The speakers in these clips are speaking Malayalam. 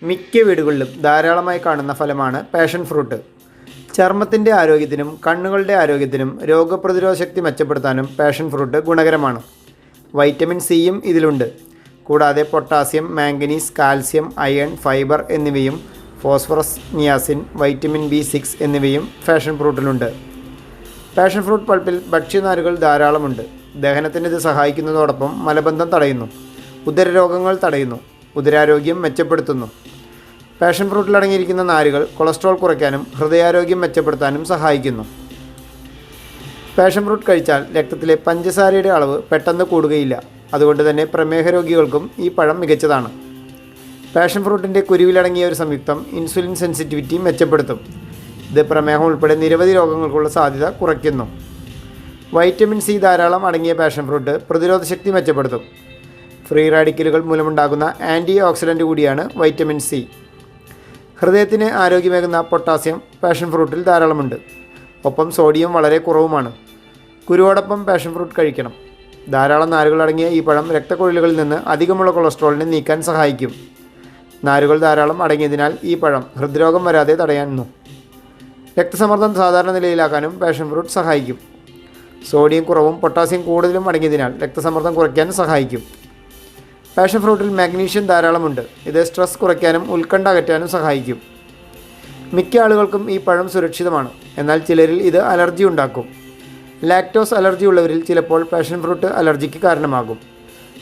മിക്ക വീടുകളിലും ധാരാളമായി കാണുന്ന ഫലമാണ് പാഷൻ ഫ്രൂട്ട്. ചർമ്മത്തിൻ്റെ ആരോഗ്യത്തിനും കണ്ണുകളുടെ ആരോഗ്യത്തിനും രോഗപ്രതിരോധ ശക്തി മെച്ചപ്പെടുത്താനും പാഷൻ ഫ്രൂട്ട് ഗുണകരമാണ്. വൈറ്റമിൻ സിയും ഇതിലുണ്ട്. കൂടാതെ potassium, manganese, calcium, iron, fibre എന്നിവയും ഫോസ്ഫറസ്, നിയാസിൻ, വൈറ്റമിൻ B6 എന്നിവയും പാഷൻ ഫ്രൂട്ടിലുണ്ട്. പാഷൻ ഫ്രൂട്ട് പൾപ്പിൽ ഭക്ഷ്യനാരുകൾ ധാരാളമുണ്ട്. ദഹനത്തിന് ഇത് സഹായിക്കുന്നതോടൊപ്പം മലബന്ധം തടയുന്നു, ഉദരരോഗങ്ങൾ തടയുന്നു, ഉദരാരോഗ്യം മെച്ചപ്പെടുത്തുന്നു. പാഷൻ ഫ്രൂട്ടിൽ അടങ്ങിയിരിക്കുന്ന നാരുകൾ കൊളസ്ട്രോൾ കുറയ്ക്കാനും ഹൃദയാരോഗ്യം മെച്ചപ്പെടുത്താനും സഹായിക്കുന്നു. പാഷൻ ഫ്രൂട്ട് കഴിച്ചാൽ രക്തത്തിലെ പഞ്ചസാരയുടെ അളവ് പെട്ടെന്ന് കൂടുകയില്ല. അതുകൊണ്ട് തന്നെ പ്രമേഹ രോഗികൾക്കും ഈ പഴം മികച്ചതാണ്. പാഷൻ ഫ്രൂട്ടിൻ്റെ കുരുവിലടങ്ങിയ ഒരു സംയുക്തം ഇൻസുലിൻ സെൻസിറ്റിവിറ്റി മെച്ചപ്പെടുത്തും. ഇത് പ്രമേഹം ഉൾപ്പെടെ നിരവധി രോഗങ്ങൾക്കുള്ള സാധ്യത കുറയ്ക്കുന്നു. വൈറ്റമിൻ സി ധാരാളം അടങ്ങിയ പാഷൻ ഫ്രൂട്ട് പ്രതിരോധ ശക്തി മെച്ചപ്പെടുത്തും. ഫ്രീ റാഡിക്കലുകൾ മൂലമുണ്ടാകുന്ന ആൻറ്റി ഓക്സിഡൻറ്റ് കൂടിയാണ് വൈറ്റമിൻ സി. ഹൃദയത്തിന് ആരോഗ്യമേകുന്ന പൊട്ടാസ്യം പാഷൻ ഫ്രൂട്ടിൽ ധാരാളമുണ്ട്. ഒപ്പം സോഡിയം വളരെ കുറവുമാണ്. കുരുവോടൊപ്പം പാഷൻ ഫ്രൂട്ട് കഴിക്കണം. ധാരാളം നാരുകൾ അടങ്ങിയ ഈ പഴം രക്തക്കുഴലുകളിൽ നിന്ന് അധികമുള്ള കൊളസ്ട്രോളിനെ നീക്കാൻ സഹായിക്കും. നാരുകൾ ധാരാളം അടങ്ങിയതിനാൽ ഈ പഴം ഹൃദ്രോഗം വരാതെ തടയുന്നു. രക്തസമ്മർദ്ദം സാധാരണ നിലയിലാക്കാനും പാഷൻ ഫ്രൂട്ട് സഹായിക്കും. സോഡിയം കുറവും പൊട്ടാസ്യം കൂടുതലും അടങ്ങിയതിനാൽ രക്തസമ്മർദ്ദം കുറയ്ക്കാൻ സഹായിക്കും. പാഷൻ ഫ്രൂട്ടിൽ മാഗ്നീഷ്യം ധാരാളമുണ്ട്. ഇത് സ്ട്രെസ് കുറയ്ക്കാനും ഉത്കണ്ഠ അകറ്റാനും സഹായിക്കും. മിക്ക ആളുകൾക്കും ഈ പഴം സുരക്ഷിതമാണ്. എന്നാൽ ചിലരിൽ ഇത് അലർജി ഉണ്ടാക്കും. ലാക്ടോസ് അലർജി ഉള്ളവരിൽ ചിലപ്പോൾ പാഷൻ ഫ്രൂട്ട് അലർജിക്ക് കാരണമാകും.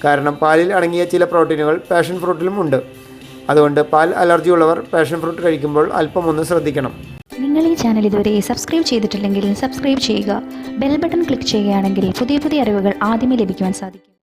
കാരണം പാലിൽ അടങ്ങിയ ചില പ്രോട്ടീനുകൾ പാഷൻ ഫ്രൂട്ടിലും ഉണ്ട്. അതുകൊണ്ട് പാൽ അലർജി ഉള്ളവർ പാഷൻ ഫ്രൂട്ട് കഴിക്കുമ്പോൾ അല്പം ഒന്ന് ശ്രദ്ധിക്കണം. നിങ്ങൾ ഈ ചാനൽ ഇതുവരെ സബ്സ്ക്രൈബ് ചെയ്തിട്ടില്ലെങ്കിൽ സബ്സ്ക്രൈബ് ചെയ്യുക. ബെൽ ബട്ടൺ ക്ലിക്ക് ചെയ്യുകയാണെങ്കിൽ പുതിയ അറിവുകൾ ആദ്യമേ ലഭിക്കുവാൻ സാധിക്കും.